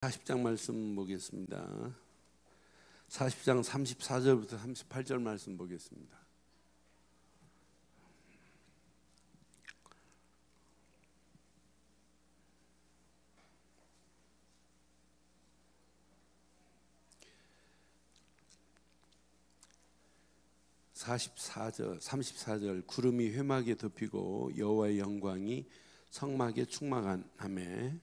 40장 말씀 보겠습니다. 40장 34절부터 38절 말씀 보겠습니다. (44절) 34절 구름이 회막에 덮이고 여호와의 영광이 성막에 충만하매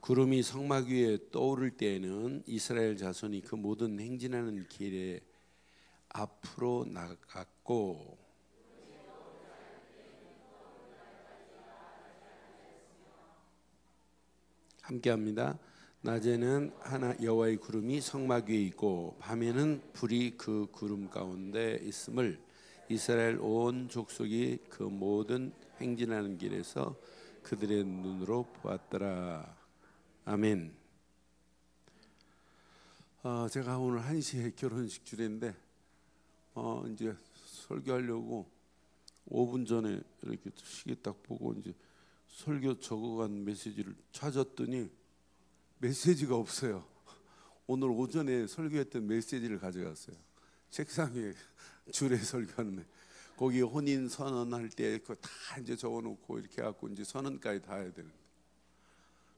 구름이 성막 위에 떠오를 때에는 이스라엘 자손이 그 모든 행진하는 길에 앞으로 나갔고, 함께합니다. 낮에는 하나 여호와의 구름이 성막 위에 있고 밤에는 불이 그 구름 가운데 있음을 이스라엘 온 족속이 그 모든 행진하는 길에서 그들의 눈으로 보았더라. 아멘. 제가 오늘 1시에 결혼식 주례인데 이제 설교하려고 5분 전에 이렇게 시계 딱 보고 이제 설교 적어간 메시지를 찾았더니 메시지가 없어요. 오늘 오전에 설교했던 메시지를 가져갔어요. 책상에 주례 설교하는데 거기 혼인 선언할 때 그거 다 이제 적어놓고 이렇게 해갖고 이제 선언까지 다 해야 되는데,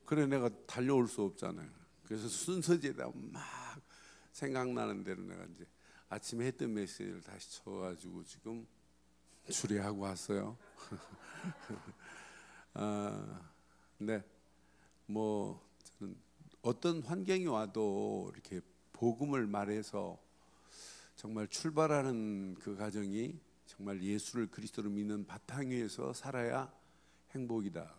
그래 내가 달려올 수 없잖아요. 그래서 순서지에다 막 생각나는 대로 내가 이제 아침에 했던 메시지를 다시 적어가지고 지금 주례하고 왔어요. 네, 뭐 저는 어떤 환경이 와도 이렇게 복음을 말해서 정말 출발하는 그 과정이 정말 예수를 그리스도로 믿는 바탕 위에서 살아야 행복이다.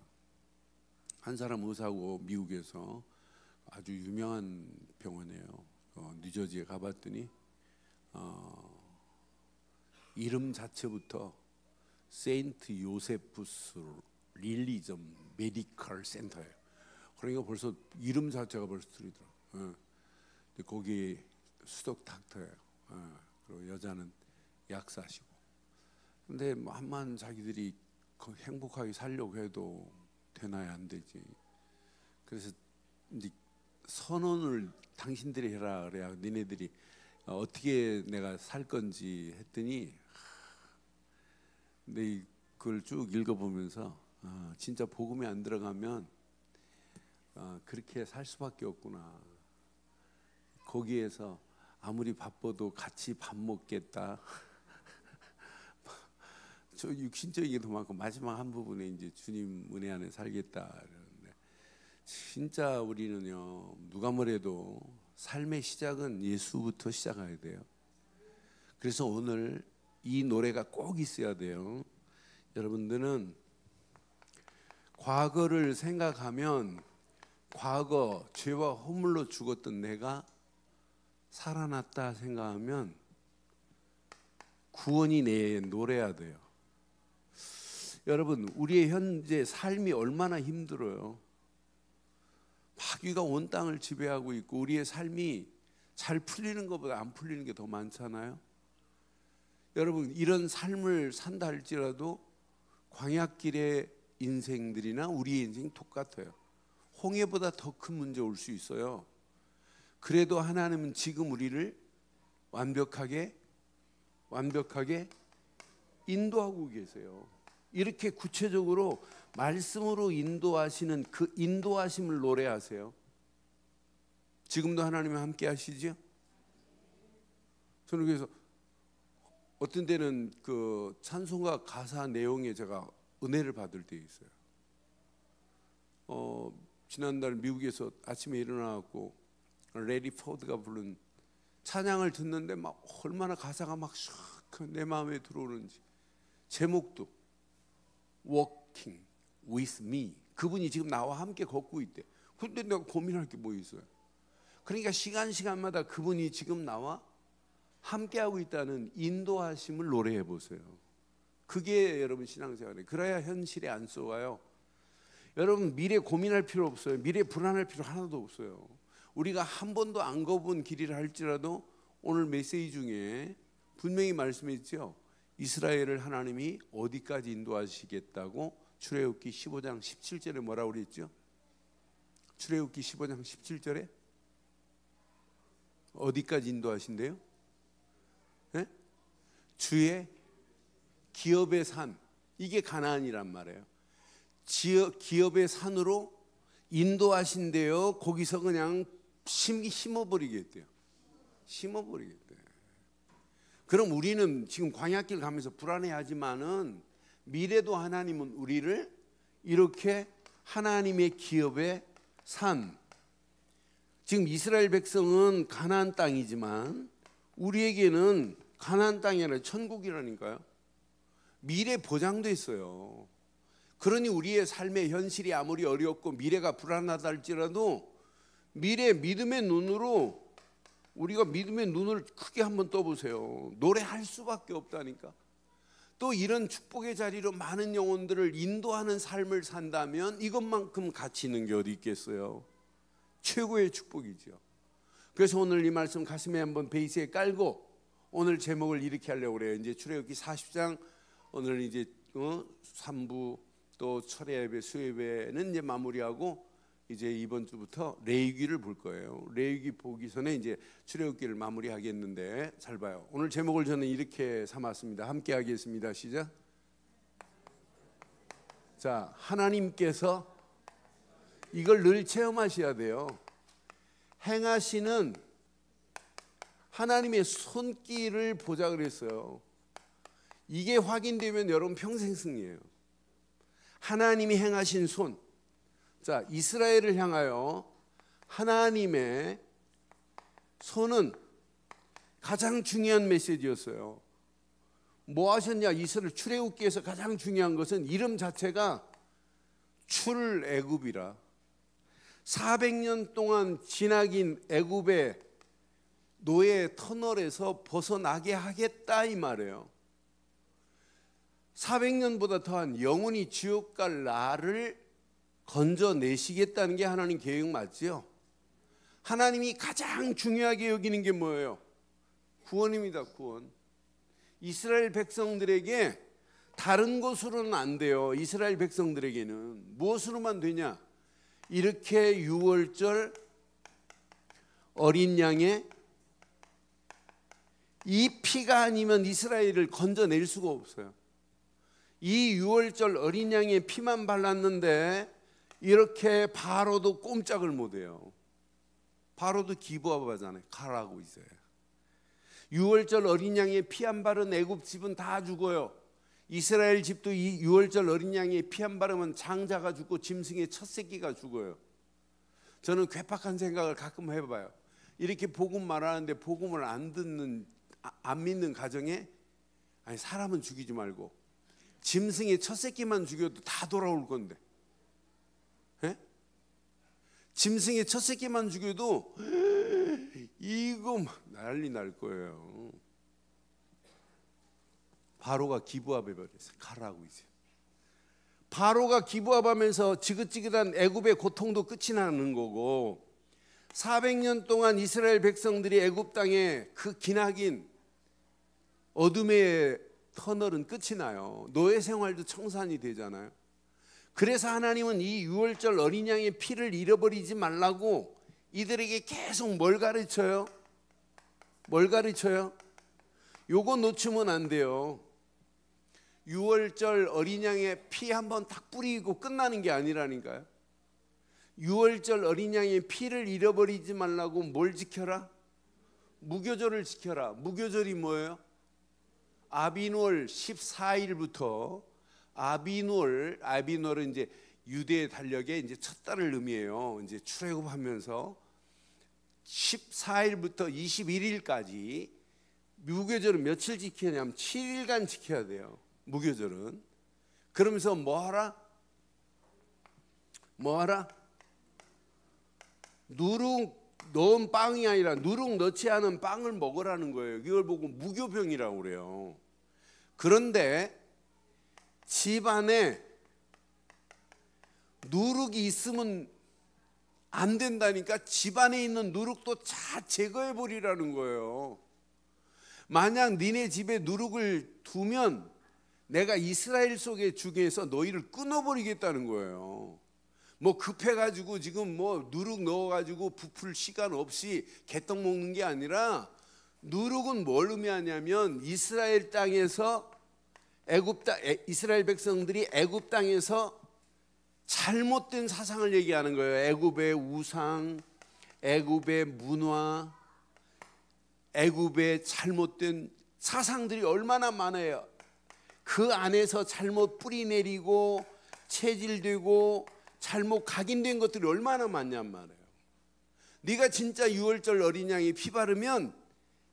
한 사람 의사고 미국에서 아주 유명한 병원이에요. 뉴저지에 가봤더니 이름 자체부터 세인트 요세푸스 릴리점 메디컬 센터예요. 그러니까 벌써 이름 자체가 벌써 들리더라고요. 거기 수석 닥터예요. 그리고 여자는 약사시고. 근데 암만 자기들이 행복하게 살려고 해도 되나야 안 되지. 그래서 이제 선언을 당신들이 해라 그래야 니네들이 어떻게 내가 살 건지 했더니, 근데 그걸 쭉 읽어보면서 진짜 복음이 안 들어가면 그렇게 살 수밖에 없구나. 거기에서 아무리 바빠도 같이 밥 먹겠다. 저 육신적인 게 더 많고 마지막 한 부분에 이제 주님 은혜 안에 살겠다. 그러는데 진짜 우리는요, 누가 뭐래도 삶의 시작은 예수부터 시작해야 돼요. 그래서 오늘 이 노래가 꼭 있어야 돼요. 여러분들은 과거를 생각하면 과거 죄와 허물로 죽었던 내가 살아났다 생각하면 구원이 내 노래야 돼요. 여러분, 우리의 현재 삶이 얼마나 힘들어요. 마귀가 온 땅을 지배하고 있고 우리의 삶이 잘 풀리는 것보다 안 풀리는 게 더 많잖아요. 여러분, 이런 삶을 산다 할지라도 광야길의 인생들이나 우리의 인생 똑같아요. 홍해보다 더 큰 문제 올 수 있어요. 그래도 하나님은 지금 우리를 완벽하게 인도하고 계세요. 이렇게 구체적으로 말씀으로 인도하시는 그 인도하심을 노래하세요. 지금도 하나님이 함께 하시죠? 저는 그래서 어떤 때는 그 찬송가 가사 내용에 제가 은혜를 받을 때 있어요. 지난달 미국에서 아침에 일어나갖고 레디 포드가 부른 찬양을 듣는데 막 얼마나 가사가 막 내 마음에 들어오는지. 제목도 Walking with me, 그분이 지금 나와 함께 걷고 있대. 근데 내가 고민할 게 뭐 있어요? 그러니까 시간마다 그분이 지금 나와 함께하고 있다는 인도하심을 노래해 보세요. 그게 여러분 신앙생활이에요. 그래야 현실에 안 쏘가요. 여러분, 미래 고민할 필요 없어요. 미래 불안할 필요 하나도 없어요. 우리가 한 번도 안 가본 길이라 할지라도 오늘 메시지 중에 분명히 말씀했죠. 이스라엘을 하나님이 어디까지 인도하시겠다고 출애굽기 15장 17절에 뭐라고 그랬죠? 출애굽기 15장 17절에 어디까지 인도하신대요? 네? 주의 기업의 산, 이게 가나안이란 말이에요. 기업의 산으로 인도하신대요. 거기서 그냥 심어버리겠대요. 심어버리겠대요. 그럼 우리는 지금 광야길 가면서 불안해하지만은 미래도 하나님은 우리를 이렇게 하나님의 기업의 산, 지금 이스라엘 백성은 가나안 땅이지만 우리에게는 가나안 땅이 아니라 천국이라니까요. 미래 보장돼 있어요. 그러니 우리의 삶의 현실이 아무리 어렵고 미래가 불안하다 할지라도 미래 믿음의 눈으로, 우리가 믿음의 눈을 크게 한번 떠보세요. 노래할 수밖에 없다니까. 또 이런 축복의 자리로 많은 영혼들을 인도하는 삶을 산다면 이것만큼 가치 있는 게 어디 있겠어요? 최고의 축복이죠. 그래서 오늘 이 말씀 가슴에 한번 베이스에 깔고 오늘 제목을 이렇게 하려고 그래요. 이제 출애굽기 40장 오늘 이제 3부 또 철야 예배, 수예배는 이제 마무리하고 이제 이번 주부터 레위기를 볼 거예요. 레위기 보기 전에 이제 출애굽기를 마무리하겠는데 잘 봐요. 오늘 제목을 저는 이렇게 삼았습니다. 함께 하겠습니다. 시작. 자, 하나님께서 이걸 늘 체험하셔야 돼요. 행하시는 하나님의 손길을 보자 그랬어요. 이게 확인되면 여러분 평생 승리예요. 하나님이 행하신 손. 자, 이스라엘을 향하여 하나님의 손은 가장 중요한 메시지였어요. 뭐 하셨냐? 이스라엘 출애굽기에서 가장 중요한 것은 이름 자체가 출애굽이라. 400년 동안 지나긴 애굽의 노예 터널에서 벗어나게 하겠다 이 말이에요. 400년보다 더한 영원히 지옥 갈 나를 건져내시겠다는 게 하나님 계획 맞지요? 하나님이 가장 중요하게 여기는 게 뭐예요? 구원입니다. 구원. 이스라엘 백성들에게 다른 것으로는 안 돼요. 이스라엘 백성들에게는 무엇으로만 되냐? 이렇게 유월절 어린 양의 이 피가 아니면 이스라엘을 건져낼 수가 없어요. 이 유월절 어린 양의 피만 발랐는데 이렇게 바로도 꼼짝을 못해요. 바로도 기부하잖아요. 가라고 있어요. 유월절 어린 양의 피 한 바른 애굽 집은 다 죽어요. 이스라엘 집도 이 유월절 어린 양의 피 한 바르면 장자가 죽고 짐승의 첫 새끼가 죽어요. 저는 괴팍한 생각을 가끔 해봐요. 이렇게 복음 말하는데 복음을 안 듣는, 안 믿는 가정에 아니 사람은 죽이지 말고 짐승의 첫 새끼만 죽여도 다 돌아올 건데, 에? 짐승의 첫 새끼만 죽여도 이거 난리 날 거예요. 바로가 기부합해 버렸어요. 가라고 이제. 바로가 기부합하면서 지긋지긋한 애굽의 고통도 끝이 나는 거고 400년 동안 이스라엘 백성들이 애굽 땅에 그 기나긴 어둠의 터널은 끝이 나요. 노예 생활도 청산이 되잖아요. 그래서 하나님은 이 유월절 어린 양의 피를 잃어버리지 말라고 이들에게 계속 뭘 가르쳐요? 뭘 가르쳐요? 요거 놓치면 안 돼요. 유월절 어린 양의 피 한번 탁 뿌리고 끝나는 게 아니라니까요. 유월절 어린 양의 피를 잃어버리지 말라고 뭘 지켜라? 무교절을 지켜라. 무교절이 뭐예요? 아비누월 14일부터 아비누월은 이제 유대 달력의 이제 첫 달을 의미해요. 이제 출애굽하면서 14일부터 21일까지 무교절은 며칠 지켜야 하냐면 7일간 지켜야 돼요. 무교절은. 그러면서 뭐하라? 누룩 넣은 빵이 아니라 누룩 넣지 않은 빵을 먹으라는 거예요. 이걸 보고 무교병이라고 그래요. 그런데 집안에 누룩이 있으면 안 된다니까 집안에 있는 누룩도 다 제거해 버리라는 거예요. 만약 니네 집에 누룩을 두면 내가 이스라엘 속의 중에서 너희를 끊어버리겠다는 거예요. 뭐 급해가지고 지금 뭐 누룩 넣어가지고 부풀 시간 없이 개떡 먹는 게 아니라, 누룩은 뭘 의미하냐면 이스라엘 땅에서 이스라엘 백성들이 애굽 땅에서 잘못된 사상을 얘기하는 거예요. 애굽의 우상, 애굽의 문화, 애굽의 잘못된 사상들이 얼마나 많아요. 그 안에서 잘못 뿌리 내리고 체질되고 잘못 각인된 것들이 얼마나 많냔 말이에요. 네가 진짜 유월절 어린 양이 피 바르면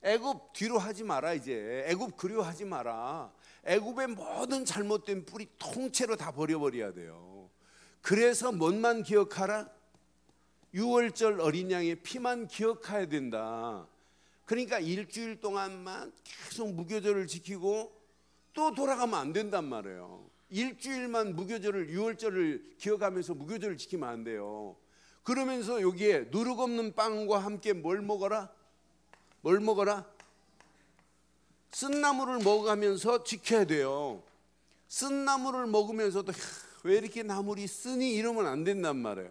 애굽 뒤로 하지 마라. 이제 애굽 그리워하지 마라. 애굽의 모든 잘못된 뿌리 통째로 다 버려버려야 돼요. 그래서 뭔만 기억하라? 유월절 어린 양의 피만 기억해야 된다. 그러니까 일주일 동안만 계속 무교절을 지키고 또 돌아가면 안 된단 말이에요. 일주일만 무교절을, 유월절을 기억하면서 무교절을 지키면 안 돼요. 그러면서 여기에 누룩 없는 빵과 함께 뭘 먹어라? 뭘 먹어라? 쓴나물을 먹으면서 지켜야 돼요. 쓴나물을 먹으면서도 왜 이렇게 나물이 쓰니? 이러면 안 된단 말이에요.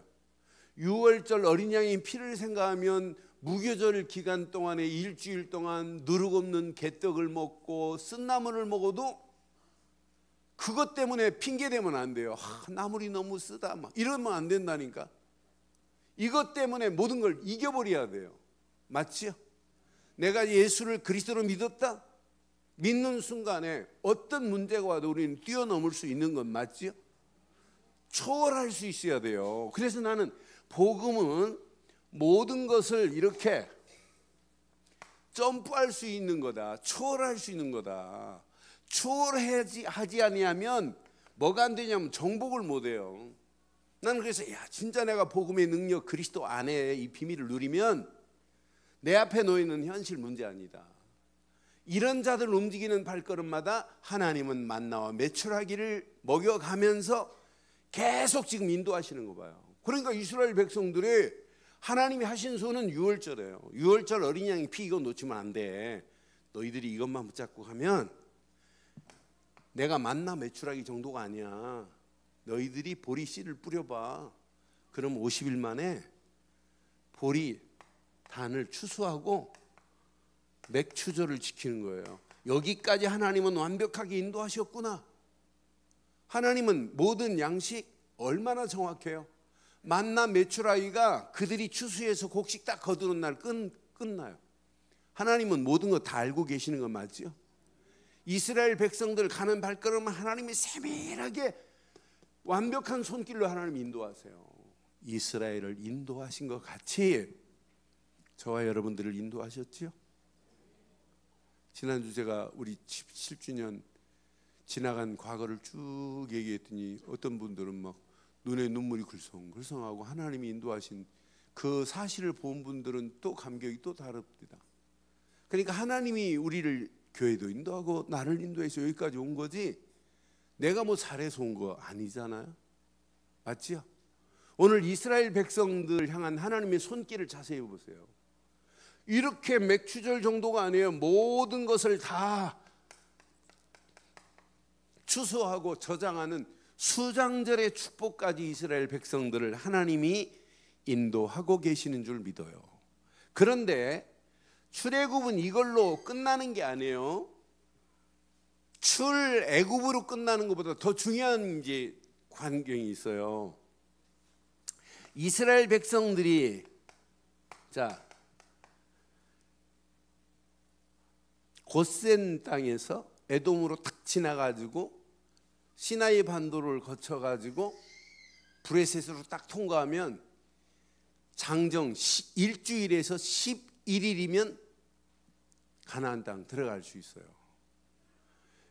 유월절 어린 양의 피를 생각하면 무교절 기간 동안에 일주일 동안 누룩 없는 개떡을 먹고 쓴나물을 먹어도 그것 때문에 핑계대면 안 돼요. 나물이 너무 쓰다 막 이러면 안 된다니까. 이것 때문에 모든 걸 이겨버려야 돼요. 맞지요? 내가 예수를 그리스도로 믿었다? 믿는 순간에 어떤 문제가 와도 우리는 뛰어넘을 수 있는 건 맞지요? 초월할 수 있어야 돼요. 그래서 나는 복음은 모든 것을 이렇게 점프할 수 있는 거다. 초월할 수 있는 거다. 초월하지 아니하면 뭐가 안 되냐면 정복을 못 해요. 나는 그래서 진짜 내가 복음의 능력, 그리스도 안에 이 비밀을 누리면 내 앞에 놓이는 현실 문제 아니다. 이런 자들 움직이는 발걸음마다 하나님은 만나와 메추라기를 먹여가면서 계속 지금 인도하시는 거 봐요. 그러니까 이스라엘 백성들이 하나님이 하신 소는 유월절이에요. 유월절 어린 양의 피 이거 놓치면 안 돼. 너희들이 이것만 붙잡고 가면 내가 만나 메추라기 정도가 아니야. 너희들이 보리 씨를 뿌려봐. 그럼 50일 만에 보리 단을 추수하고 맥추절을 지키는 거예요. 여기까지 하나님은 완벽하게 인도하셨구나. 하나님은 모든 양식 얼마나 정확해요. 만나 메추라기가 그들이 추수해서 곡식 딱 거두는 날 끝나요. 하나님은 모든 거 다 알고 계시는 거 맞죠? 이스라엘 백성들 가는 발걸음은 하나님이 세밀하게 완벽한 손길로 하나님 인도하세요. 이스라엘을 인도하신 것 같이 저와 여러분들을 인도하셨죠? 지난주 제가 우리 17주년 지나간 과거를 쭉 얘기했더니 어떤 분들은 막 눈에 눈물이 글썽글썽하고 하나님이 인도하신 그 사실을 본 분들은 또 감격이 또 다릅니다. 그러니까 하나님이 우리를 교회도 인도하고 나를 인도해서 여기까지 온 거지 내가 뭐 잘해서 온 거 아니잖아요. 맞지요? 오늘 이스라엘 백성들 향한 하나님의 손길을 자세히 보세요. 이렇게 맥추절 정도가 아니에요. 모든 것을 다 추수하고 저장하는 수장절의 축복까지 이스라엘 백성들을 하나님이 인도하고 계시는 줄 믿어요. 그런데 출애굽은 이걸로 끝나는 게 아니에요. 출애굽으로 끝나는 것보다 더 중요한 이제 광경이 있어요. 이스라엘 백성들이 고센 땅에서 에돔으로 탁 지나가지고 시나이 반도를 거쳐가지고 브레셋으로 딱 통과하면 장정 일주일에서 11일이면 가나안 땅 들어갈 수 있어요.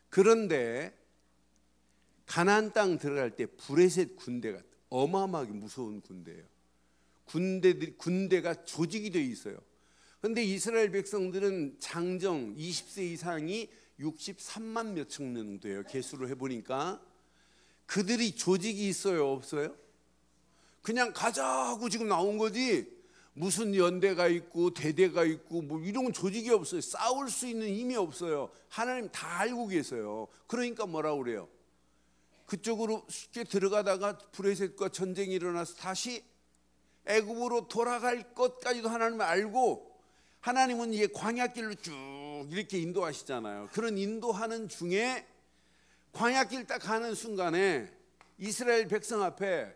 그런데 가나안 땅 들어갈 때 브레셋 군대가 어마어마하게 무서운 군대예요. 군대가 조직이 되어 있어요. 그런데 이스라엘 백성들은 장정 20세 이상이 63만 몇천 명 돼요. 개수를 해보니까 그들이 조직이 있어요, 없어요? 그냥 가자 하고 지금 나온 거지 무슨 연대가 있고 대대가 있고 뭐 이런 조직이 없어요. 싸울 수 있는 힘이 없어요. 하나님 다 알고 계세요. 그러니까 뭐라고 그래요? 그쪽으로 쉽게 들어가다가 브레셋과 전쟁이 일어나서 다시 애굽으로 돌아갈 것까지도 하나님은 알고, 하나님은 이게 광야길로 쭉 이렇게 인도하시잖아요. 그런 인도하는 중에 광야길 딱 가는 순간에 이스라엘 백성 앞에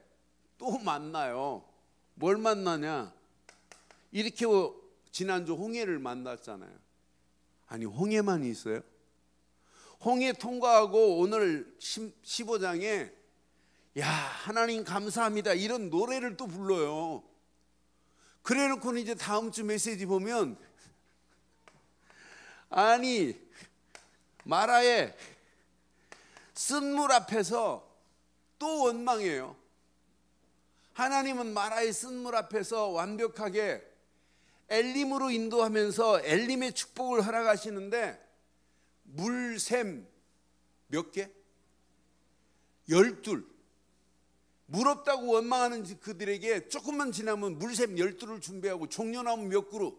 또 만나요. 뭘 만나냐? 이렇게 지난주 홍해를 만났잖아요. 아니 홍해만 있어요? 홍해 통과하고 오늘 15장에 야 하나님 감사합니다 이런 노래를 또 불러요. 그래놓고는 이제 다음 주 메시지 보면 아니 마라의 쓴물 앞에서 또 원망해요. 하나님은 마라의 쓴물 앞에서 완벽하게 엘림으로 인도하면서 엘림의 축복을 허락하시는데 물샘 몇 개? 12. 물 없다고 원망하는 그들에게 조금만 지나면 물샘 12를 준비하고 종려나무 몇 그루.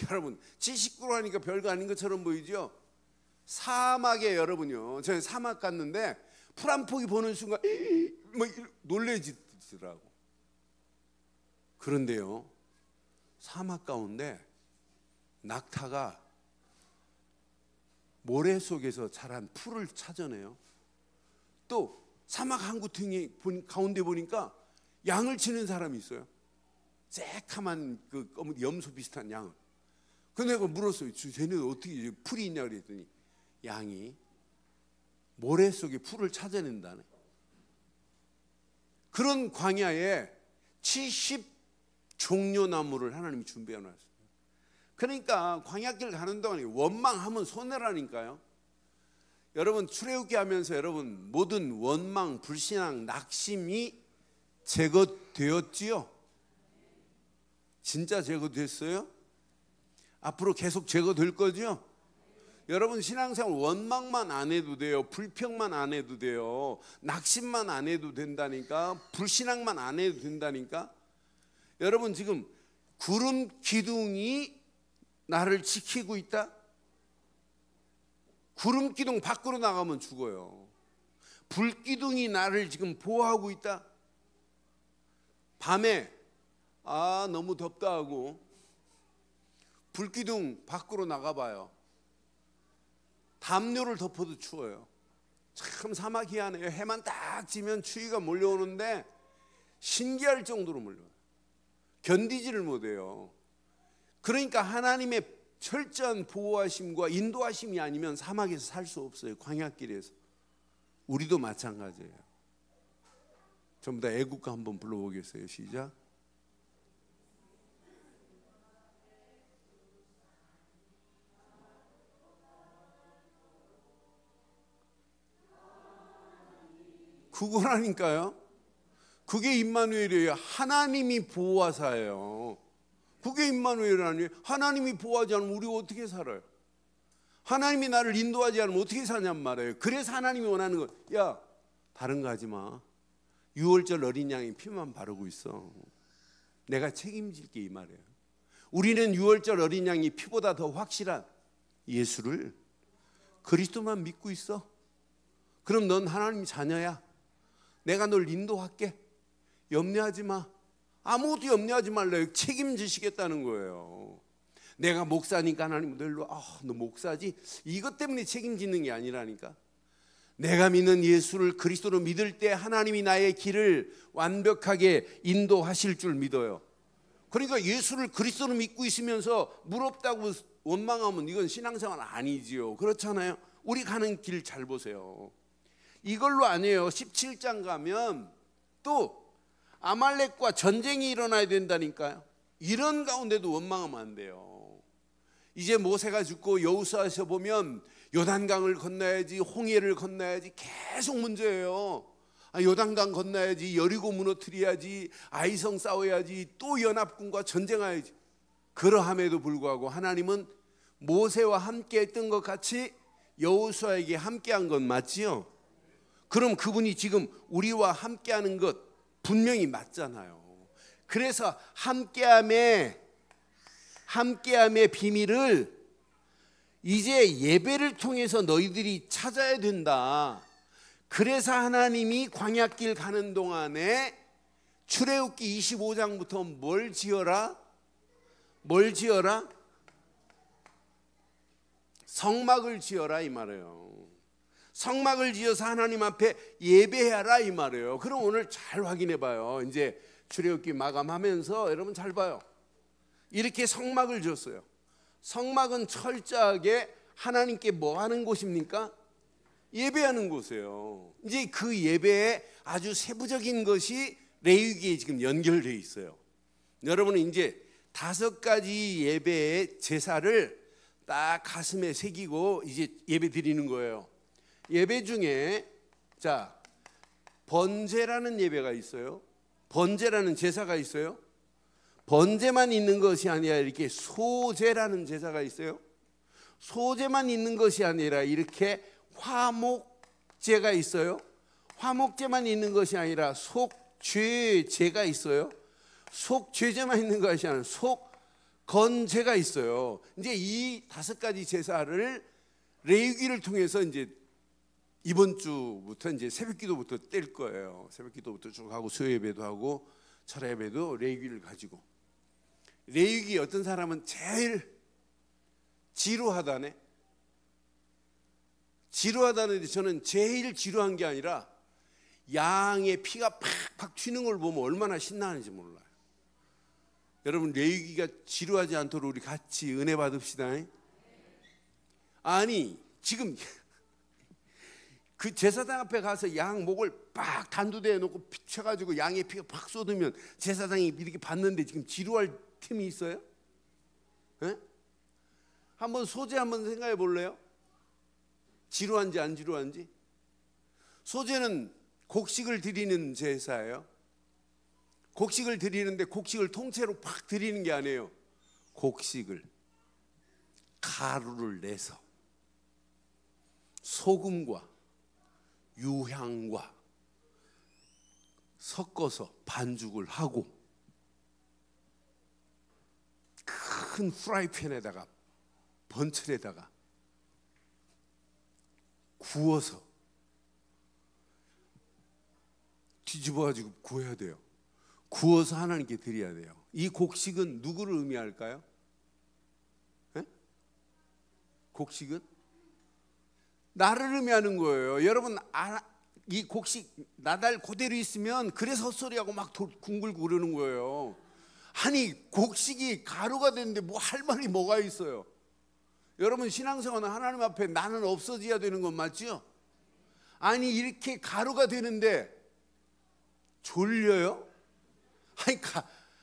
여러분 70그루 하니까 별거 아닌 것처럼 보이죠? 사막에 여러분요, 저는 사막 갔는데 풀 한 폭이 보는 순간 뭐 놀래지더라고. 그런데요 사막 가운데 낙타가 모래 속에서 자란 풀을 찾아내요. 또 사막 한 구퉁이 가운데 보니까 양을 치는 사람이 있어요. 새카만 그 염소 비슷한 양을. 근데 내가 물었어요. 쟤네들 어떻게 풀이 있냐 그랬더니 양이 모래 속에 풀을 찾아낸다네. 그런 광야에 70종려나무를 하나님이 준비해 놨어요. 그러니까 광야길 가는 동안에 원망하면 손해라니까요. 여러분 출애굽기 하면서 여러분 모든 원망, 불신앙, 낙심이 제거되었지요? 진짜 제거됐어요? 앞으로 계속 제거될 거죠? 여러분 신앙생활 원망만 안 해도 돼요. 불평만 안 해도 돼요. 낙심만 안 해도 된다니까. 불신앙만 안 해도 된다니까. 여러분 지금 구름 기둥이 나를 지키고 있다? 구름 기둥 밖으로 나가면 죽어요. 불 기둥이 나를 지금 보호하고 있다? 밤에 너무 덥다 하고 불 기둥 밖으로 나가봐요. 담요를 덮어도 추워요. 참 사막이 하네요. 해만 딱 지면 추위가 몰려오는데 신기할 정도로 몰려와요. 견디지를 못해요. 그러니까 하나님의 철저한 보호하심과 인도하심이 아니면 사막에서 살 수 없어요. 광야길에서. 우리도 마찬가지예요. 전부 다 애국가 한번 불러보겠어요. 시작. 그거라니까요. 그게 임마누엘이에요. 하나님이 보호하사예요. 그게 임마누엘이라니. 하나님이 보호하지 않으면 우리가 어떻게 살아요? 하나님이 나를 인도하지 않으면 어떻게 사냔 말이에요. 그래서 하나님이 원하는 거, 야 다른 거 하지 마. 6월절 어린 양의 피만 바르고 있어. 내가 책임질게 이 말이에요. 우리는 6월절 어린 양의 피보다 더 확실한 예수를, 그리스도만 믿고 있어. 그럼 넌 하나님 자녀야. 내가 널 인도할게. 염려하지 마. 아무것도 염려하지 말래요. 책임지시겠다는 거예요. 내가 목사니까 하나님 너 목사지? 이것 때문에 책임지는 게 아니라니까. 내가 믿는 예수를 그리스도로 믿을 때 하나님이 나의 길을 완벽하게 인도하실 줄 믿어요. 그러니까 예수를 그리스도로 믿고 있으면서 물 없다고 원망하면 이건 신앙생활 아니지요. 그렇잖아요. 우리 가는 길 잘 보세요. 이걸로 아니에요. 17장 가면 또 아말렉과 전쟁이 일어나야 된다니까요. 이런 가운데도 원망하면 안 돼요. 이제 모세가 죽고 여호수아에서 보면 요단강을 건너야지, 홍해를 건너야지, 계속 문제예요. 요단강 건너야지, 여리고 무너뜨려야지, 아이성 싸워야지, 또 연합군과 전쟁해야지. 그러함에도 불구하고 하나님은 모세와 함께 했던 것 같이 여호수아에게 함께한 건 맞지요? 그럼 그분이 지금 우리와 함께하는 것 분명히 맞잖아요. 그래서 함께함의 비밀을 이제 예배를 통해서 너희들이 찾아야 된다. 그래서 하나님이 광야길 가는 동안에 출애굽기 25장부터 뭘 지어라? 성막을 지어라 이 말이에요. 성막을 지어서 하나님 앞에 예배하라 이 말이에요. 그럼 오늘 잘 확인해 봐요. 이제 출애굽기 마감하면서 여러분 잘 봐요. 이렇게 성막을 지었어요. 성막은 철저하게 하나님께 뭐 하는 곳입니까? 예배하는 곳이에요. 이제 그 예배에 아주 세부적인 것이 레위기에 지금 연결되어 있어요. 여러분은 이제 5가지 예배의 제사를 딱 가슴에 새기고 이제 예배 드리는 거예요. 예배 중에 자, 번제라는 예배가 있어요. 번제라는 제사가 있어요. 번제만 있는 것이 아니라 이렇게 소제라는 제사가 있어요. 소제만 있는 것이 아니라 이렇게 화목제가 있어요. 화목제만 있는 것이 아니라 속죄제가 있어요. 속죄제만 있는 것이 아니라 속건제가 있어요. 이제 이 5가지 제사를 레위기를 통해서 이제 이번 주부터 이제 새벽기도부터 뗄 거예요. 새벽기도부터 쭉 하고 수요예배도 하고 철야예배도 레위기를 가지고. 레위기 어떤 사람은 제일 지루하다네. 지루하다는데 저는 제일 지루한 게 아니라 양의 피가 팍팍 튀는 걸 보면 얼마나 신나는지 몰라요. 여러분 레위기가 지루하지 않도록 우리 같이 은혜 받읍시다. 아니 지금 그 제사장 앞에 가서 양 목을 빡 단두대에 놓고 쳐가지고 양의 피가 팍 쏟으면 제사장이 이렇게 봤는데 지금 지루할 틈이 있어요? 에? 한번 소제 한번 생각해 볼래요? 지루한지 안 지루한지? 소제는 곡식을 드리는 제사예요. 곡식을 드리는데 곡식을 통째로 팍 드리는 게 아니에요. 곡식을 가루를 내서 소금과 유향과 섞어서 반죽을 하고 큰 프라이팬에다가 번철에다가 구워서 뒤집어가지고 구워야 돼요. 구워서 하나님께 드려야 돼요. 이 곡식은 누구를 의미할까요? 에? 곡식은 나를 의미하는 거예요. 여러분 이 곡식 나달 그대로 있으면 그래서 헛소리하고 막 궁글고 그러는 거예요. 아니 곡식이 가루가 됐는데 뭐 할 말이 뭐가 있어요? 여러분 신앙생활은 하나님 앞에 나는 없어져야 되는 건 맞죠? 아니 이렇게 가루가 되는데 졸려요?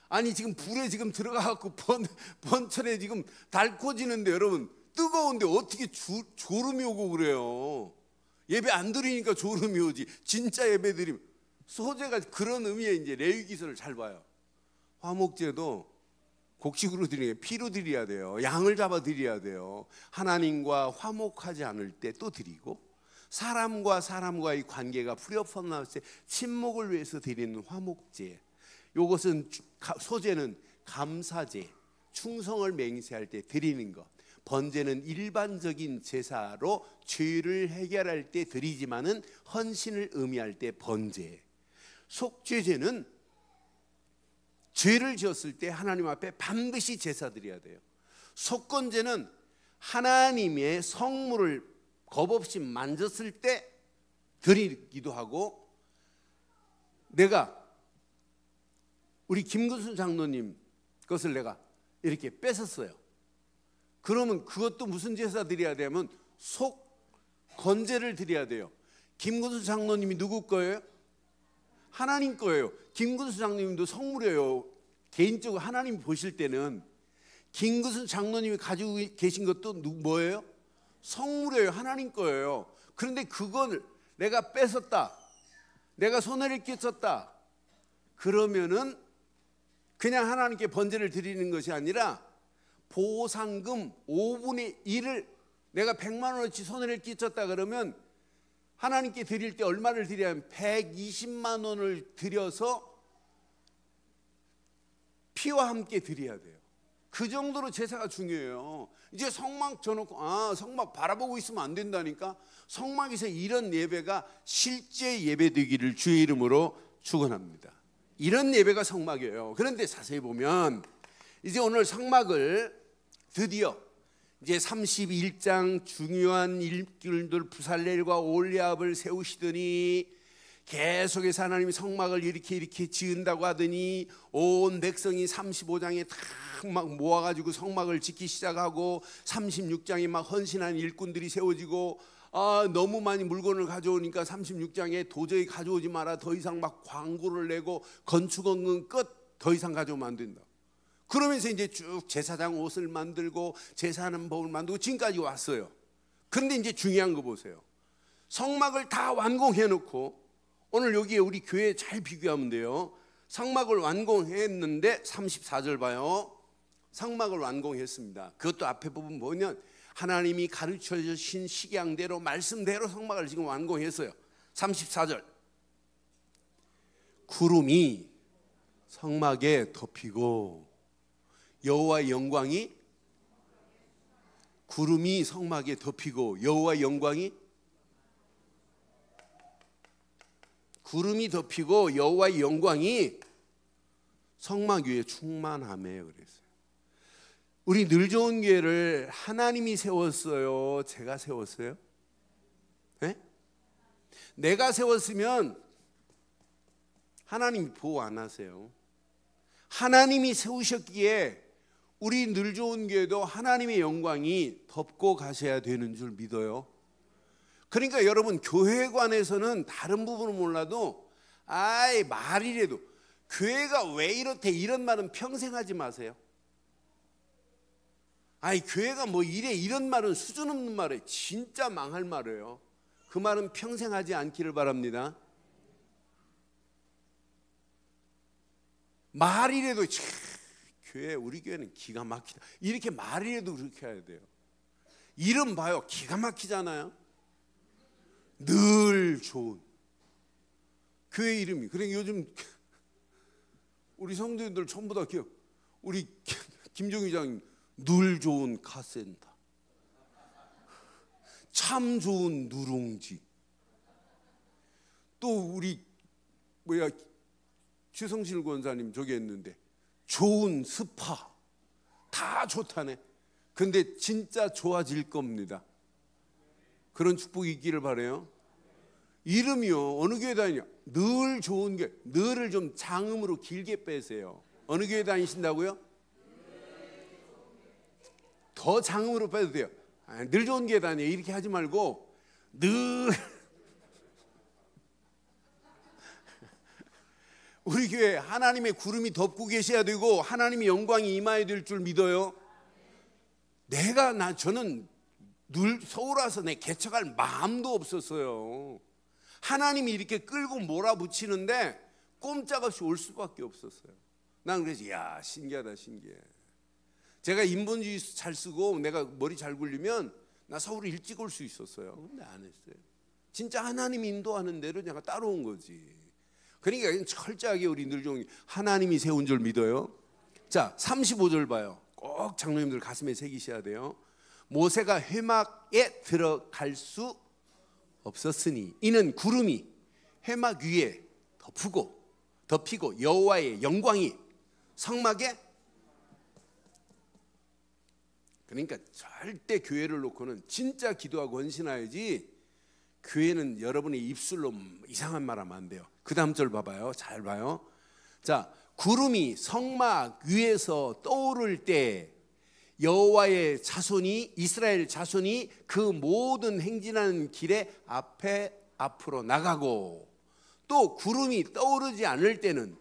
아니 지금 불에 지금 들어가갖고 번철에 지금 달궈지는데 여러분 뜨거운데 어떻게 졸음이 오고 그래요? 예배 안 드리니까 졸음이 오지. 진짜 예배 드리면 소제가 그런 의미의 이제 레위기서를 잘 봐요. 화목제도 곡식으로 드리는 게 피로 드려야 돼요. 양을 잡아 드려야 돼요. 하나님과 화목하지 않을 때 또 드리고 사람과 사람과의 관계가 풀려나왔을 때 친목을 위해서 드리는 화목제. 요것은 소제는 감사제, 충성을 맹세할 때 드리는 것. 번제는 일반적인 제사로 죄를 해결할 때 드리지만은 헌신을 의미할 때 번제. 속죄제는 죄를 지었을 때 하나님 앞에 반드시 제사 드려야 돼요. 속건제는 하나님의 성물을 겁없이 만졌을 때 드리기도 하고, 내가 우리 김근수 장로님 것을 내가 이렇게 뺏었어요. 그러면 그것도 무슨 제사 드려야 되면 속건제를 드려야 돼요. 김근수 장로님이 누구 거예요? 하나님 거예요. 김근수 장로님도 성물이에요. 개인적으로 하나님 보실 때는 김근수 장로님이 가지고 계신 것도 뭐예요? 성물이에요. 하나님 거예요. 그런데 그걸 내가 뺏었다, 내가 손해를 끼쳤다, 그러면은 그냥 하나님께 번제를 드리는 것이 아니라 보상금 5분의 1을 내가 100만 원어치 손해를 끼쳤다 그러면 하나님께 드릴 때 얼마를 드려야 하면 120만 원을 드려서 피와 함께 드려야 돼요. 그 정도로 제사가 중요해요. 이제 성막 져놓고 성막 바라보고 있으면 안 된다니까. 성막에서 이런 예배가 실제 예배되기를 주의 이름으로 축원합니다. 이런 예배가 성막이에요. 그런데 자세히 보면 이제 오늘 성막을 드디어 이제 31장 중요한 일꾼들 부살렐과 올리압을 세우시더니 계속해서 하나님이 성막을 이렇게 지은다고 하더니 온 백성이 35장에 다 막 모아가지고 성막을 짓기 시작하고 36장에 막 헌신한 일꾼들이 세워지고 너무 많이 물건을 가져오니까 36장에 도저히 가져오지 마라. 더 이상 막 광고를 내고 건축원금 끝. 더 이상 가져오면 안 된다. 그러면서 이제 쭉 제사장 옷을 만들고 제사하는 법을 만들고 지금까지 왔어요. 그런데 이제 중요한 거 보세요. 성막을 다 완공해 놓고 오늘 여기에 우리 교회 잘 비교하면 돼요. 성막을 완공했는데 34절 봐요. 성막을 완공했습니다. 그것도 앞에 부분 보면 하나님이 가르쳐 주신 식양대로 말씀대로 성막을 지금 완공했어요. 34절 구름이 성막에 덮이고 여호와의 영광이 구름이 성막에 덮이고 여호와의 영광이 구름이 덮이고 여호와의 영광이 성막 위에 충만하며 그랬어요. 우리 늘 좋은 교회를 하나님이 세웠어요? 제가 세웠어요? 네? 내가 세웠으면 하나님이 보호 안 하세요. 하나님이 세우셨기에 우리 늘 좋은 교회도 하나님의 영광이 덮고 가셔야 되는 줄 믿어요. 그러니까 여러분 교회관에서는 다른 부분은 몰라도 말이라도 교회가 왜 이렇대 이런 말은 평생 하지 마세요. 교회가 뭐 이래 이런 말은 수준 없는 말이에요. 진짜 망할 말이에요. 그 말은 평생 하지 않기를 바랍니다. 말이라도 교회 우리 교회는 기가 막히다 이렇게 말이라도 그렇게 해야 돼요. 이름 봐요. 기가 막히잖아요. 늘 좋은 교회 이름이. 그러니까 요즘 우리 성도님들 전부 다 기억. 우리 김종희장님 늘 좋은 카센터, 참 좋은 누룽지. 또 우리 최성실 권사님 저기 했는데 좋은 스파. 다 좋다네. 근데 진짜 좋아질 겁니다. 그런 축복이 있기를 바라요. 이름이요. 어느 교회 다니냐? 늘 좋은 게 늘을 좀 장음으로 길게 빼세요. 어느 교회 다니신다고요? 더 장음으로 빼도 돼요. 늘 좋은 교회 다녀 이렇게 하지 말고 늘 우리 교회 하나님의 구름이 덮고 계셔야 되고 하나님의 영광이 임하여야 될 줄 믿어요. 저는 늘 서울 와서 내 개척할 마음도 없었어요. 하나님이 이렇게 끌고 몰아붙이는데 꼼짝없이 올 수밖에 없었어요. 난 그래서 신기하다 신기해. 제가 인본주의 잘 쓰고 내가 머리 잘 굴리면 나 서울에 일찍 올 수 있었어요. 근데 안 했어요. 진짜 하나님이 인도하는 대로 내가 따라온 거지. 그러니까 철저하게 우리 늘 좀 하나님이 세운 줄 믿어요. 자 35절 봐요. 꼭 장로님들 가슴에 새기셔야 돼요. 모세가 회막에 들어갈 수 없었으니 이는 구름이 회막 위에 덮이고 여호와의 영광이 성막에. 그러니까 절대 교회를 놓고는 진짜 기도하고 헌신해야지. 교회는 여러분의 입술로 이상한 말 하면 안 돼요. 그 다음 절 봐봐요. 잘 봐요. 자, 구름이 성막 위에서 떠오를 때 여호와의 자손이 이스라엘 자손이 그 모든 행진하는 길에 앞으로 나가고, 또 구름이 떠오르지 않을 때는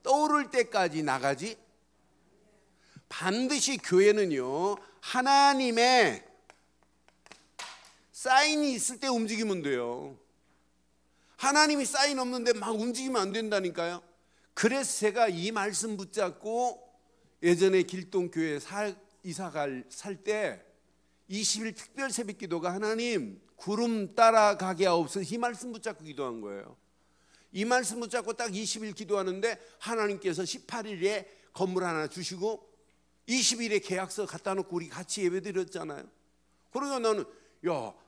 떠오를 때까지 나가지. 반드시 교회는요 하나님의 사인이 있을 때 움직이면 돼요. 하나님이 사인 없는데 막 움직이면 안 된다니까요. 그래서 제가 이 말씀 붙잡고 예전에 길동교회 살 때 20일 특별 새벽 기도가 하나님 구름 따라가게 하옵소서 이 말씀 붙잡고 기도한 거예요. 이 말씀 붙잡고 딱 20일 기도하는데 하나님께서 18일에 건물 하나 주시고 20일에 계약서 갖다 놓고 우리 같이 예배드렸잖아요. 그러니까 나는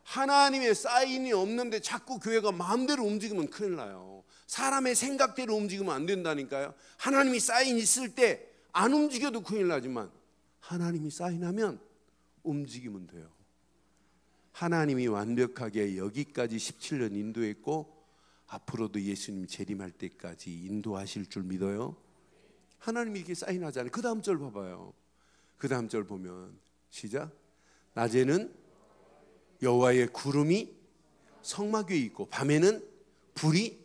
하나님의 사인이 없는데 자꾸 교회가 마음대로 움직이면 큰일 나요. 사람의 생각대로 움직이면 안 된다니까요. 하나님이 사인 있을 때 안 움직여도 큰일 나지만 하나님이 사인하면 움직이면 돼요. 하나님이 완벽하게 여기까지 17년 인도했고 앞으로도 예수님 재림할 때까지 인도하실 줄 믿어요. 하나님이 이렇게 사인하잖아요. 그 다음 절 봐봐요. 그 다음 절 보면 시작. 낮에는 여호와의 구름이 성막 위에 있고 밤에는 불이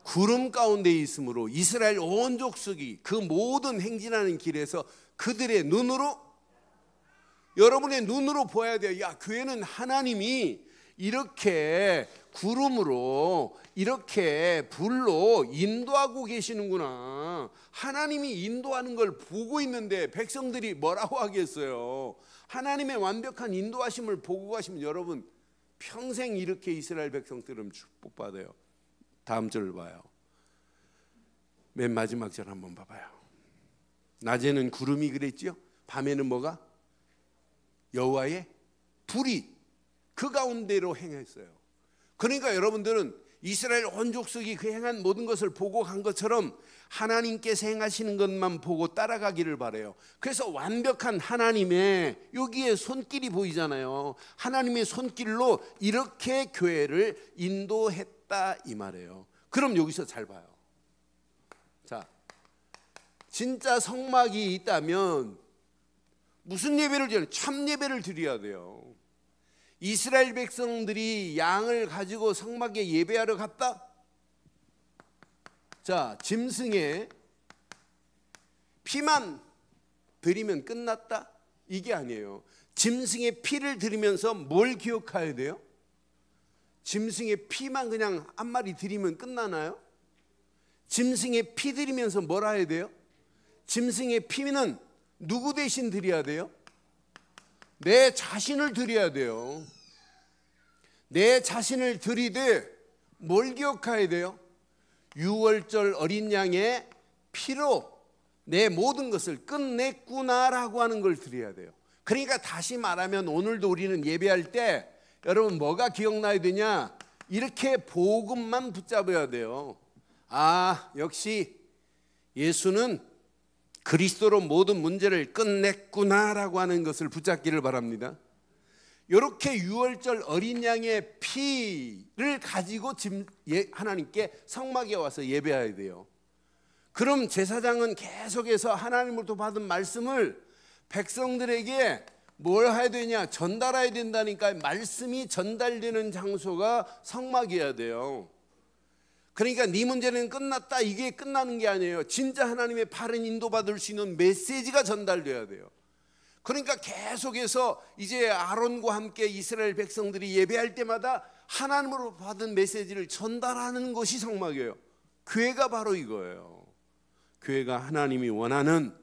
구름 가운데 있으므로 이스라엘 온 족속이 그 모든 행진하는 길에서 그들의 눈으로, 여러분의 눈으로 보아야 돼요. 교회는 하나님이 이렇게 구름으로 이렇게 불로 인도하고 계시는구나. 하나님이 인도하는 걸 보고 있는데 백성들이 뭐라고 하겠어요? 하나님의 완벽한 인도하심을 보고 가시면 여러분 평생 이렇게 이스라엘 백성들은 축복받아요. 다음 절을 봐요. 맨 마지막 절 한번 봐봐요. 낮에는 구름이 그랬죠. 밤에는 뭐가? 여호와의 불이 그 가운데로 행했어요. 그러니까 여러분들은 이스라엘 온 족속이 그 행한 모든 것을 보고 간 것처럼 하나님께서 행하시는 것만 보고 따라가기를 바라요. 그래서 완벽한 하나님의 여기에 손길이 보이잖아요. 하나님의 손길로 이렇게 교회를 인도했다 이 말이에요. 그럼 여기서 잘 봐요. 자, 진짜 성막이 있다면 무슨 예배를 드려야 돼요? 참 예배를 드려야 돼요. 이스라엘 백성들이 양을 가지고 성막에 예배하러 갔다? 자, 짐승의 피만 드리면 끝났다? 이게 아니에요. 짐승의 피를 드리면서 뭘 기억해야 돼요? 짐승의 피만 그냥 한 마리 드리면 끝나나요? 짐승의 피 드리면서 뭘 해야 돼요? 짐승의 피는 누구 대신 드려야 돼요? 내 자신을 드려야 돼요. 내 자신을 드리되 뭘 기억해야 돼요? 유월절 어린 양의 피로 내 모든 것을 끝냈구나라고 하는 걸 드려야 돼요. 그러니까 다시 말하면 오늘도 우리는 예배할 때 여러분 뭐가 기억나야 되냐? 이렇게 복음만 붙잡아야 돼요. 역시 예수는 그리스도로 모든 문제를 끝냈구나라고 하는 것을 붙잡기를 바랍니다. 이렇게 유월절 어린 양의 피를 가지고 하나님께 성막에 와서 예배해야 돼요. 그럼 제사장은 계속해서 하나님으로부터 받은 말씀을 백성들에게 뭘 해야 되냐? 전달해야 된다니까. 말씀이 전달되는 장소가 성막이어야 돼요. 그러니까 네 문제는 끝났다 이게 끝나는 게 아니에요. 진짜 하나님의 바른 인도받을 수 있는 메시지가 전달돼야 돼요. 그러니까 계속해서 이제 아론과 함께 이스라엘 백성들이 예배할 때마다 하나님으로 받은 메시지를 전달하는 것이 성막이에요. 교회가 바로 이거예요. 교회가 하나님이 원하는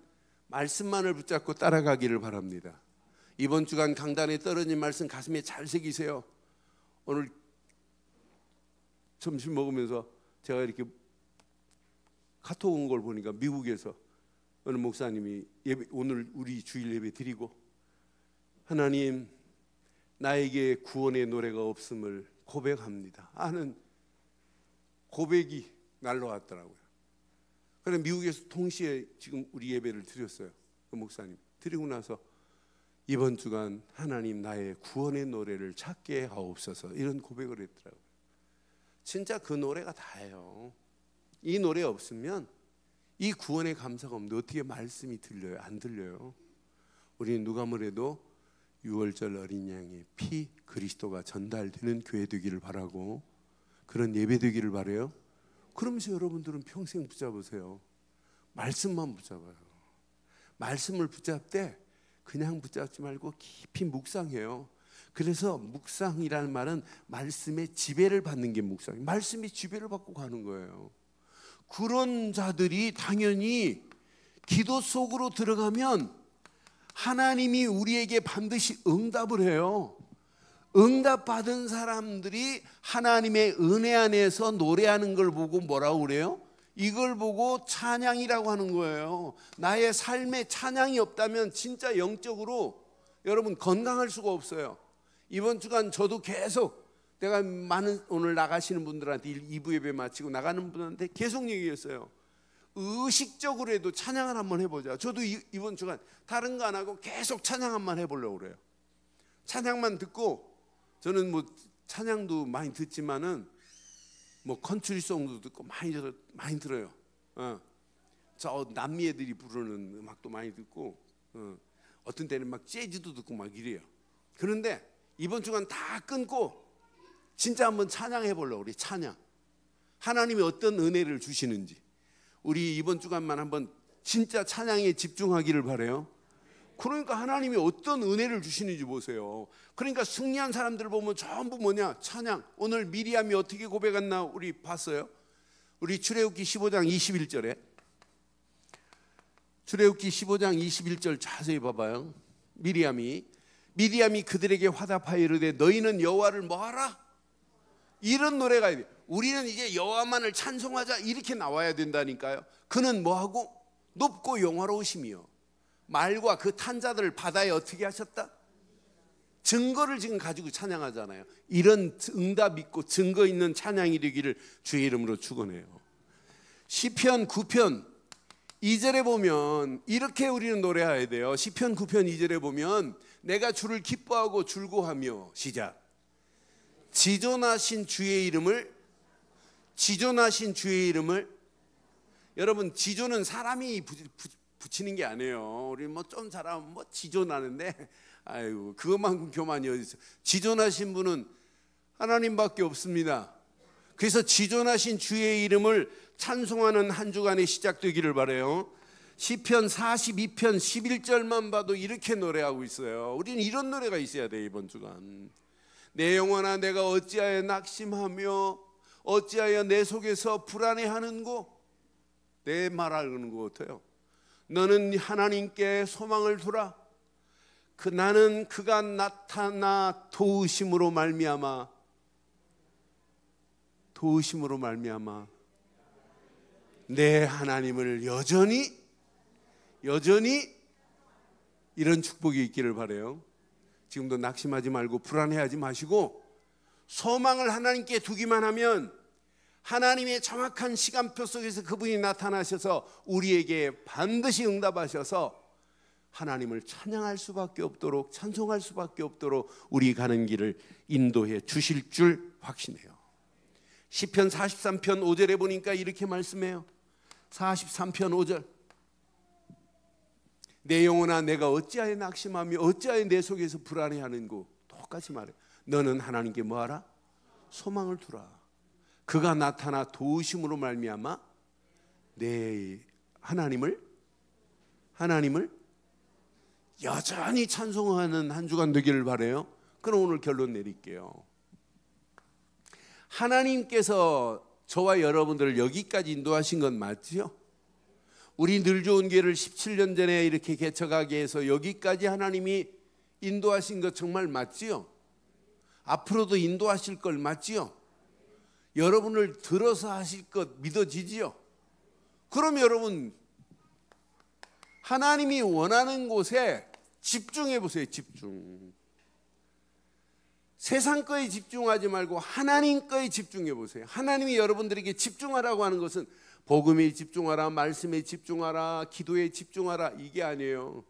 말씀만을 붙잡고 따라가기를 바랍니다. 이번 주간 강단에 떨어진 말씀 가슴에 잘 새기세요. 오늘 점심 먹으면서 제가 이렇게 카톡 온 걸 보니까 미국에서 어느 목사님이 오늘 우리 주일 예배 드리고 하나님 나에게 구원의 노래가 없음을 고백합니다 하는 고백이 날라왔더라고요. 그래서 미국에서 동시에 지금 우리 예배를 드렸어요. 그 목사님 드리고 나서 이번 주간 하나님 나의 구원의 노래를 찾게 하옵소서 이런 고백을 했더라고요. 진짜 그 노래가 다예요. 이 노래 없으면 이 구원의 감사가 없는데 어떻게 말씀이 들려요? 안 들려요. 우리는 누가 뭐래도 유월절 어린 양의 피 그리스도가 전달되는 교회 되기를 바라고 그런 예배 되기를 바라요. 그러면서 여러분들은 평생 붙잡으세요. 말씀만 붙잡아요. 말씀을 붙잡되 그냥 붙잡지 말고 깊이 묵상해요. 그래서 묵상이라는 말은 말씀의 지배를 받는 게 묵상이에요. 말씀이 지배를 받고 가는 거예요. 그런 자들이 당연히 기도 속으로 들어가면 하나님이 우리에게 반드시 응답을 해요. 응답받은 사람들이 하나님의 은혜 안에서 노래하는 걸 보고 뭐라고 그래요? 이걸 보고 찬양이라고 하는 거예요. 나의 삶에 찬양이 없다면 진짜 영적으로 여러분 건강할 수가 없어요. 이번 주간 저도 계속 내가 많은 오늘 나가시는 분들한테 2부 예배 마치고 나가는 분한테 계속 얘기했어요. 의식적으로 해도 찬양을 한번 해보자. 저도 이번 주간 다른 거 안 하고 계속 찬양 한번 해보려고 그래요. 찬양만 듣고, 저는 뭐 찬양도 많이 듣지만은 뭐 컨트리송도 듣고 많이 들어요. 저 남미 애들이 부르는 음악도 많이 듣고, 어떤 때는 막 재즈도 듣고 막 이래요. 그런데 이번 주간 다 끊고 진짜 한번 찬양해 보려고. 우리 찬양, 하나님이 어떤 은혜를 주시는지 우리 이번 주간만 한번 진짜 찬양에 집중하기를 바라요. 그러니까 하나님이 어떤 은혜를 주시는지 보세요. 그러니까 승리한 사람들 보면 전부 뭐냐? 찬양. 오늘 미리암이 어떻게 고백했나 우리 봤어요? 우리 출애굽기 15장 21절에, 출애굽기 15장 21절 자세히 봐봐요. 미리암이 그들에게 화답하여 이르되 너희는 여호와를 뭐하라? 이런 노래가 돼. 우리는 이제 여호와만을 찬송하자 이렇게 나와야 된다니까요. 그는 뭐하고? 높고 영화로우시며 말과 그 탄자들을 바다에 어떻게 하셨다? 증거를 지금 가지고 찬양하잖아요. 이런 응답 있고 증거 있는 찬양이 되기를 주의 이름으로 축원해요. 시편 9편 2절에 보면 이렇게 우리는 노래해야 돼요. 시편 9편 2절에 보면 내가 주를 기뻐하고 즐거워하며, 시작, 지존하신 주의 이름을, 여러분 지존은 사람이 붙이는 게 아니에요. 우리 뭐 좀 잘하면 뭐 지존하는데, 아이고 그것만큼 교만이 어디 있어요. 지존하신 분은 하나님밖에 없습니다. 그래서 지존하신 주의 이름을 찬송하는 한 주간이 시작되기를 바라요. 시편 42편 11절만 봐도 이렇게 노래하고 있어요. 우리는 이런 노래가 있어야 돼. 이번 주간 내 영혼아 내가 어찌하여 낙심하며 어찌하여 내 속에서 불안해하는고. 내 말하는 것 같아요. 너는 하나님께 소망을 두라. 나는 그가 나타나 도우심으로 말미암아 내 하나님을 여전히 이런 축복이 있기를 바라요. 지금도 낙심하지 말고 불안해하지 마시고 소망을 하나님께 두기만 하면 하나님의 정확한 시간표 속에서 그분이 나타나셔서 우리에게 반드시 응답하셔서 하나님을 찬양할 수밖에 없도록, 찬송할 수밖에 없도록 우리 가는 길을 인도해 주실 줄 확신해요. 시편 43편 5절에 보니까 이렇게 말씀해요. 43편 5절, 내 영혼아 내가 어찌하여 낙심하며 어찌하여 내 속에서 불안해하는고. 똑같이 말해요. 너는 하나님께 뭐하라? 소망을 두라. 그가 나타나 도우심으로 말미암아 내 하나님을 여전히 찬송하는 한 주간 되기를 바라요. 그럼 오늘 결론 내릴게요. 하나님께서 저와 여러분들을 여기까지 인도하신 건 맞죠? 우리 늘 좋은 교회를 17년 전에 이렇게 개척하게 해서 여기까지 하나님이 인도하신 것 정말 맞지요? 앞으로도 인도하실 걸 맞지요? 여러분을 들어서 하실 것 믿어지지요? 그럼 여러분 하나님이 원하는 곳에 집중해 보세요. 집중. 세상 거에 집중하지 말고 하나님 거에 집중해 보세요. 하나님이 여러분들에게 집중하라고 하는 것은 복음에 집중하라, 말씀에 집중하라, 기도에 집중하라, 이게 아니에요.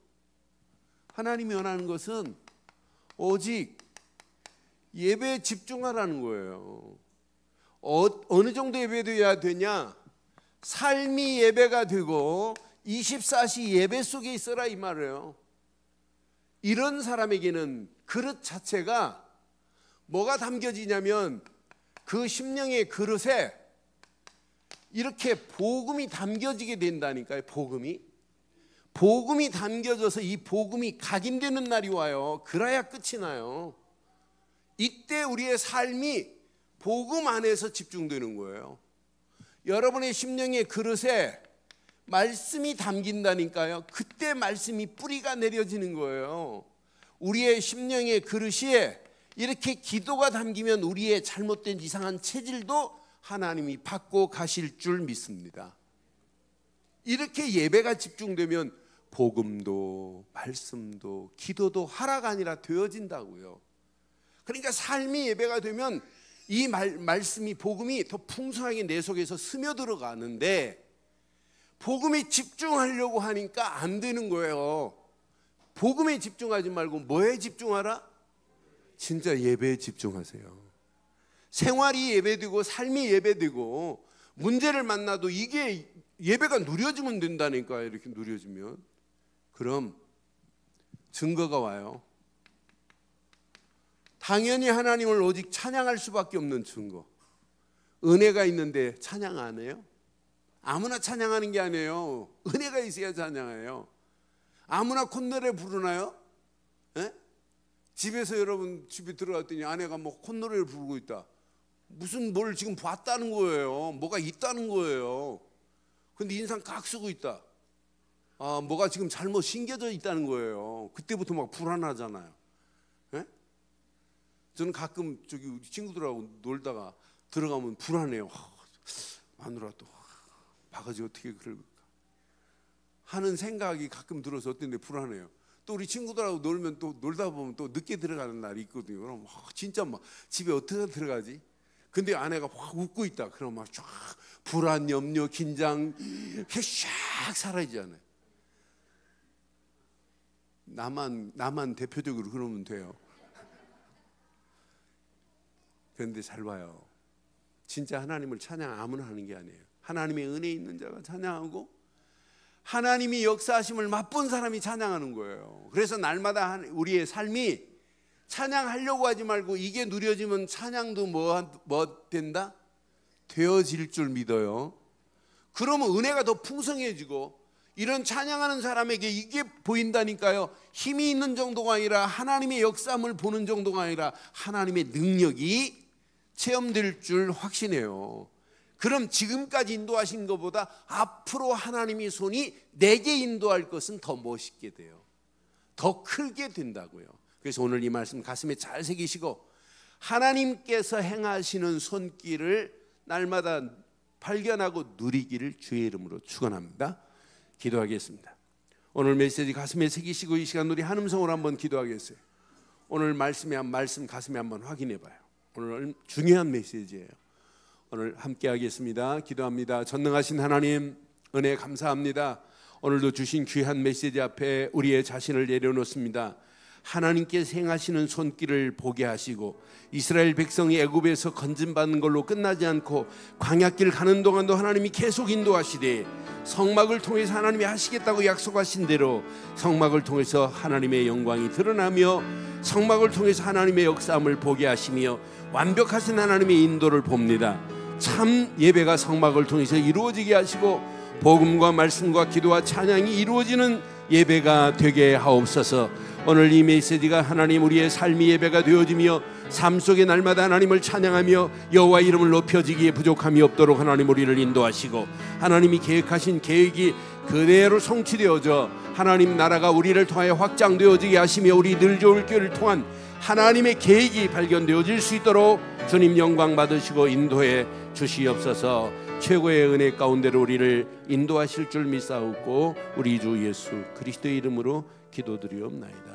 하나님이 원하는 것은 오직 예배에 집중하라는 거예요. 어느 정도 예배돼야 되냐? 삶이 예배가 되고 24시 예배 속에 있어라 이 말이에요. 이런 사람에게는 그릇 자체가 뭐가 담겨지냐면 그 심령의 그릇에 이렇게 복음이 담겨지게 된다니까요. 복음이 담겨져서 이 복음이 각인되는 날이 와요. 그래야 끝이 나요. 이때 우리의 삶이 복음 안에서 집중되는 거예요. 여러분의 심령의 그릇에 말씀이 담긴다니까요. 그때 말씀이 뿌리가 내려지는 거예요. 우리의 심령의 그릇에 이렇게 기도가 담기면 우리의 잘못된 이상한 체질도 하나님이 받고 가실 줄 믿습니다. 이렇게 예배가 집중되면 복음도 말씀도 기도도 하라가 아니라 되어진다고요. 그러니까 삶이 예배가 되면 이 말씀이 복음이 더 풍성하게 내 속에서 스며들어가는데 복음에 집중하려고 하니까 안 되는 거예요. 복음에 집중하지 말고 뭐에 집중하라? 진짜 예배에 집중하세요. 생활이 예배되고 삶이 예배되고 문제를 만나도 이게 예배가 누려지면 된다니까요. 이렇게 누려지면 그럼 증거가 와요. 당연히 하나님을 오직 찬양할 수밖에 없는 증거. 은혜가 있는데 찬양 안 해요? 아무나 찬양하는 게 아니에요. 은혜가 있어야 찬양해요. 아무나 콧노래 부르나요? 에? 집에서 여러분 집에 들어갔더니 아내가 뭐 콧노래를 부르고 있다. 무슨 뭘 지금 봤다는 거예요. 뭐가 있다는 거예요. 근데 인상 깍 쓰고 있다. 아, 뭐가 지금 잘못 심겨져 있다는 거예요. 그때부터 막 불안하잖아요. 에? 저는 가끔 저기 우리 친구들하고 놀다가 들어가면 불안해요. 마누라 또 바가지 어떻게 그럴까 하는 생각이 가끔 들어서 어떤 데 불안해요. 또 우리 친구들하고 놀면 또 놀다 보면 또 늦게 들어가는 날이 있거든요. 그럼 진짜 막 집에 어떻게 들어가지? 근데 아내가 확 웃고 있다. 그럼 막 쫙 불안, 염려, 긴장 이렇게 쫙 사라지잖아요. 나만 대표적으로 그러면 돼요. 그런데 잘 봐요. 진짜 하나님을 찬양 아무나 하는 게 아니에요. 하나님의 은혜 있는 자가 찬양하고 하나님이 역사하심을 맛본 사람이 찬양하는 거예요. 그래서 날마다 우리의 삶이 찬양하려고 하지 말고 이게 누려지면 찬양도 뭐 된다? 되어질 줄 믿어요. 그러면 은혜가 더 풍성해지고 이런 찬양하는 사람에게 이게 보인다니까요. 힘이 있는 정도가 아니라 하나님의 역사함을 보는 정도가 아니라 하나님의 능력이 체험될 줄 확신해요. 그럼 지금까지 인도하신 것보다 앞으로 하나님의 손이 내게 인도할 것은 더 멋있게 돼요. 더 크게 된다고요. 그래서 오늘 이 말씀 가슴에 잘 새기시고 하나님께서 행하시는 손길을 날마다 발견하고 누리기를 주의 이름으로 축원합니다. 기도하겠습니다. 오늘 메시지 가슴에 새기시고 이 시간 우리 한음성으로 한번 기도하겠어요. 오늘 말씀 가슴에 한번 확인해 봐요. 오늘 중요한 메시지예요. 오늘 함께 하겠습니다. 기도합니다. 전능하신 하나님 은혜 감사합니다. 오늘도 주신 귀한 메시지 앞에 우리의 자신을 내려놓습니다. 하나님께서 행하시는 손길을 보게 하시고 이스라엘 백성이 애굽에서 건진받는 걸로 끝나지 않고 광야길 가는 동안도 하나님이 계속 인도하시되 성막을 통해서 하나님이 하시겠다고 약속하신 대로 성막을 통해서 하나님의 영광이 드러나며 성막을 통해서 하나님의 역사함을 보게 하시며 완벽하신 하나님의 인도를 봅니다. 참 예배가 성막을 통해서 이루어지게 하시고 복음과 말씀과 기도와 찬양이 이루어지는 예배가 되게 하옵소서. 오늘 이 메시지가 하나님 우리의 삶이 예배가 되어지며 삶 속에 날마다 하나님을 찬양하며 여호와 이름을 높여지기에 부족함이 없도록 하나님 우리를 인도하시고 하나님이 계획하신 계획이 그대로 성취되어져 하나님 나라가 우리를 통하여 확장되어지게 하시며 우리 늘 좋을 교회를 통한 하나님의 계획이 발견되어질 수 있도록 주님 영광 받으시고 인도해 주시옵소서. 최고의 은혜 가운데로 우리를 인도하실 줄 믿사옵고 우리 주 예수 그리스도의 이름으로 기도드리옵나이다.